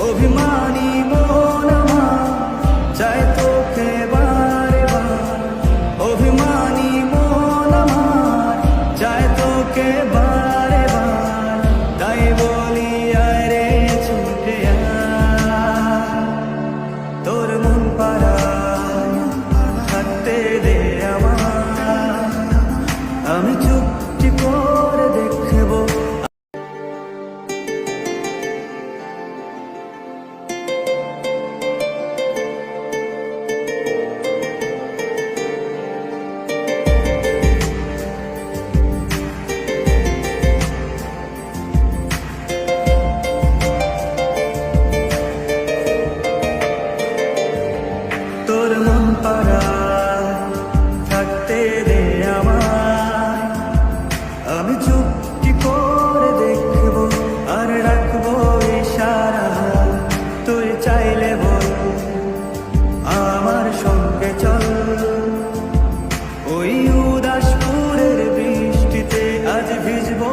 অভিমানী মন আমার চায় তোকে বারে বার, অভিমানী মন আমার চায় তোকে বারে বার। তাই বলি আয় রে ছুটে আয়, তোর মন পাড়ায় থাকতে দে আমার, আমি চুপটি করে দেখবো। তোর মন পাড়ায় থাকতে দে আমায়, আমি চুপটি করে দেখবো আর রাখবো ইশারা। তুই চাইলে বল আমার সঙ্গে চল, ওই উদাসপুরের বৃষ্টিতে আজ ভিজবো